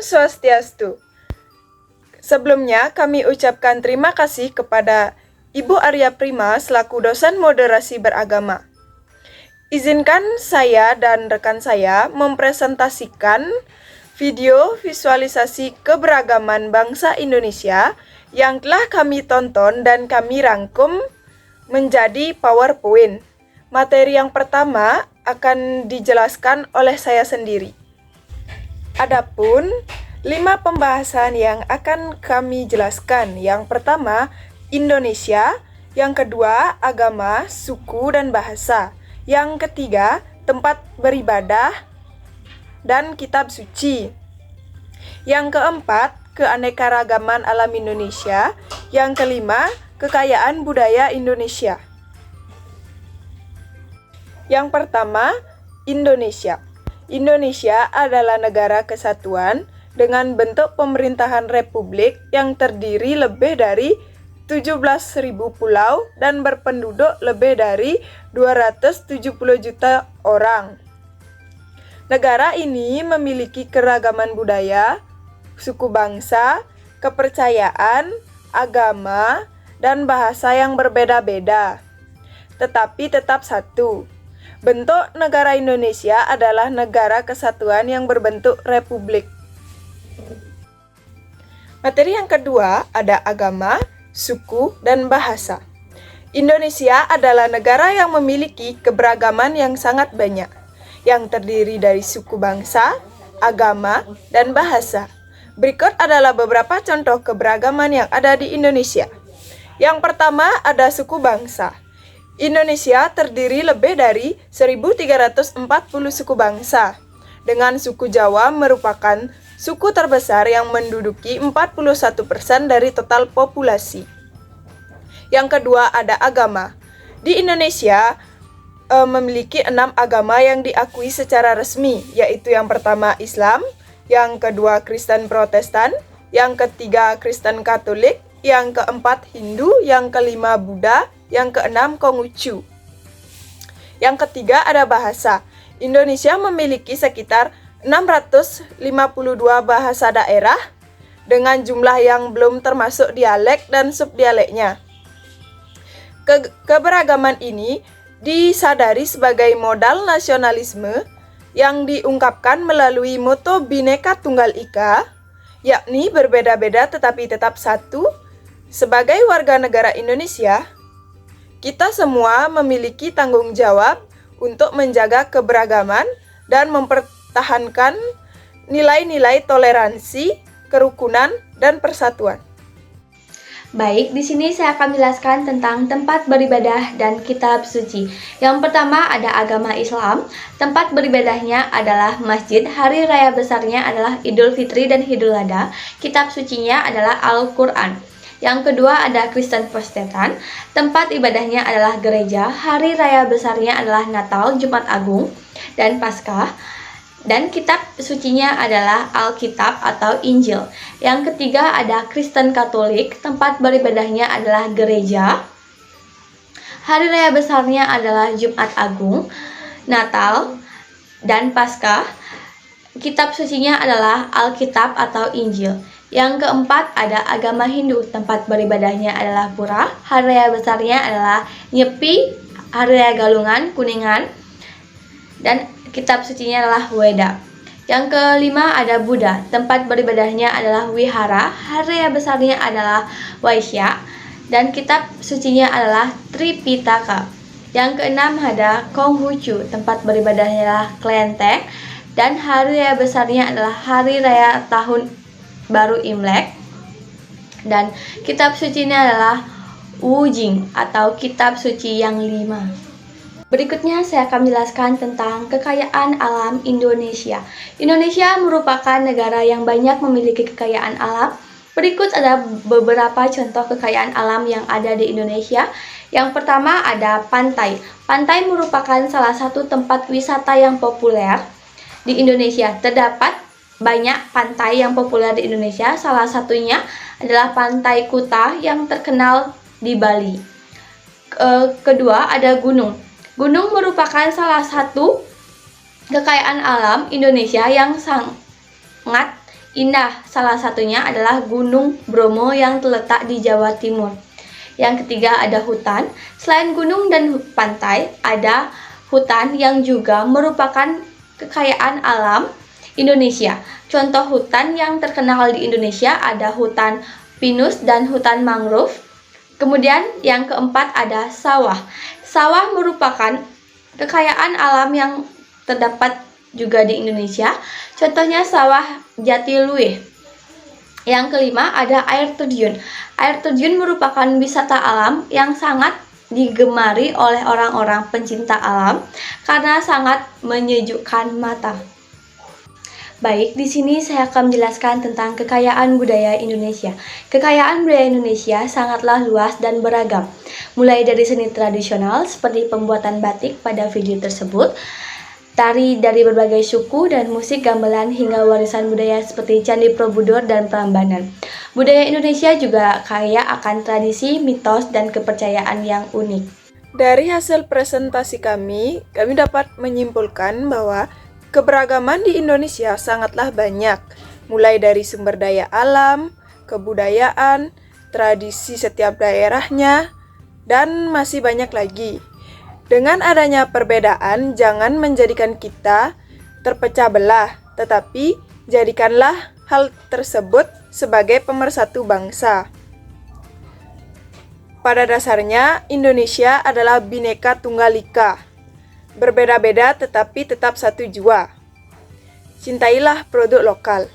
Swastiastu. Sebelumnya, kami ucapkan terima kasih kepada Ibu Arya Prima selaku dosen moderasi beragama. Izinkan saya dan rekan saya mempresentasikan video visualisasi keberagaman bangsa Indonesia yang telah kami tonton dan kami rangkum menjadi PowerPoint. Materi yang pertama akan dijelaskan oleh saya sendiri. Adapun 5 pembahasan yang akan kami jelaskan. Yang pertama, Indonesia. Yang kedua, agama, suku, dan bahasa. Yang ketiga, tempat beribadah dan kitab suci. Yang keempat, keanekaragaman alam Indonesia. Yang kelima, kekayaan budaya Indonesia. Yang pertama, Indonesia. Indonesia adalah negara kesatuan dengan bentuk pemerintahan republik yang terdiri lebih dari 17.000 pulau dan berpenduduk lebih dari 270 juta orang. Negara ini memiliki keragaman budaya, suku bangsa, kepercayaan, agama, dan bahasa yang berbeda-beda, tetapi tetap satu. Bentuk negara Indonesia adalah negara kesatuan yang berbentuk republik. Materi yang kedua ada agama, suku, dan bahasa. Indonesia adalah negara yang memiliki keberagaman yang sangat banyak, yang terdiri dari suku bangsa, agama, dan bahasa. Berikut adalah beberapa contoh keberagaman yang ada di Indonesia. Yang pertama ada suku bangsa. Indonesia terdiri lebih dari 1.340 suku bangsa, dengan suku Jawa merupakan suku terbesar yang menduduki 41% dari total populasi. Yang kedua ada agama. Di Indonesia memiliki 6 agama yang diakui secara resmi, yaitu yang pertama Islam, yang kedua Kristen Protestan, yang ketiga Kristen Katolik, yang keempat Hindu, yang kelima Buddha, yang keenam Konghucu. Yang ketiga ada bahasa. Indonesia memiliki sekitar 652 bahasa daerah dengan jumlah yang belum termasuk dialek dan subdialeknya. Keberagaman ini disadari sebagai modal nasionalisme yang diungkapkan melalui moto Bhinneka Tunggal Ika, yakni berbeda-beda tetapi tetap satu. Sebagai warga negara Indonesia, kita semua memiliki tanggung jawab untuk menjaga keberagaman dan mempertahankan nilai-nilai toleransi, kerukunan, dan persatuan. Baik, di sini saya akan menjelaskan tentang tempat beribadah dan kitab suci. Yang pertama ada agama Islam. Tempat beribadahnya adalah masjid. Hari raya besarnya adalah Idul Fitri dan Idul Adha. Kitab sucinya adalah Al-Quran. Yang kedua ada Kristen Protestan. Tempat ibadahnya adalah gereja. Hari raya besarnya adalah Natal, Jumat Agung, dan Paskah. Dan kitab sucinya adalah Alkitab atau Injil. Yang ketiga ada Kristen Katolik. Tempat beribadahnya adalah gereja. Hari raya besarnya adalah Jumat Agung, Natal, dan Paskah. Kitab sucinya adalah Alkitab atau Injil. Yang keempat ada agama Hindu. Tempat beribadahnya adalah Pura. Hari raya besarnya adalah Nyepi, Hari raya Galungan, Kuningan, dan kitab sucinya adalah Weda. Yang kelima ada Buddha. Tempat beribadahnya adalah Wihara. Hari raya besarnya adalah Vaishya, dan kitab sucinya adalah Tripitaka. Yang keenam ada Konghucu. Tempat beribadahnya adalah Klenteng, dan hari raya besarnya adalah Hari Raya Tahun Baru Imlek, dan kitab sucinya adalah Wujing atau kitab suci yang 5. Berikutnya saya akan menjelaskan tentang kekayaan alam Indonesia. Indonesia merupakan negara yang banyak memiliki kekayaan alam. Berikut ada beberapa contoh kekayaan alam yang ada di Indonesia. Yang pertama ada pantai. Pantai merupakan salah satu tempat wisata yang populer di Indonesia. Terdapat banyak pantai yang populer di Indonesia, salah satunya adalah Pantai Kuta yang terkenal di Bali. Kedua ada gunung. Gunung merupakan salah satu kekayaan alam Indonesia yang sangat indah. Salah satunya adalah Gunung Bromo yang terletak di Jawa Timur. Yang ketiga ada hutan. Selain gunung dan pantai, ada hutan yang juga merupakan kekayaan alam Indonesia. Contoh hutan yang terkenal di Indonesia ada hutan pinus dan hutan mangrove. Kemudian yang keempat ada sawah. Sawah merupakan kekayaan alam yang terdapat juga di Indonesia. Contohnya sawah Jatiluwih. Yang kelima ada air terjun. Air terjun merupakan wisata alam yang sangat digemari oleh orang-orang pencinta alam karena sangat menyejukkan mata. Baik, di sini saya akan menjelaskan tentang kekayaan budaya Indonesia. Kekayaan budaya Indonesia sangatlah luas dan beragam. Mulai dari seni tradisional seperti pembuatan batik pada video tersebut, tari dari berbagai suku dan musik gamelan hingga warisan budaya seperti Candi Borobudur dan Prambanan. Budaya Indonesia juga kaya akan tradisi, mitos, dan kepercayaan yang unik. Dari hasil presentasi kami dapat menyimpulkan bahwa keberagaman di Indonesia sangatlah banyak, mulai dari sumber daya alam, kebudayaan, tradisi setiap daerahnya, dan masih banyak lagi. Dengan adanya perbedaan, jangan menjadikan kita terpecah belah, tetapi jadikanlah hal tersebut sebagai pemersatu bangsa. Pada dasarnya, Indonesia adalah Bhinneka Tunggal Ika. Berbeda-beda tetapi tetap satu jua. Cintailah produk lokal.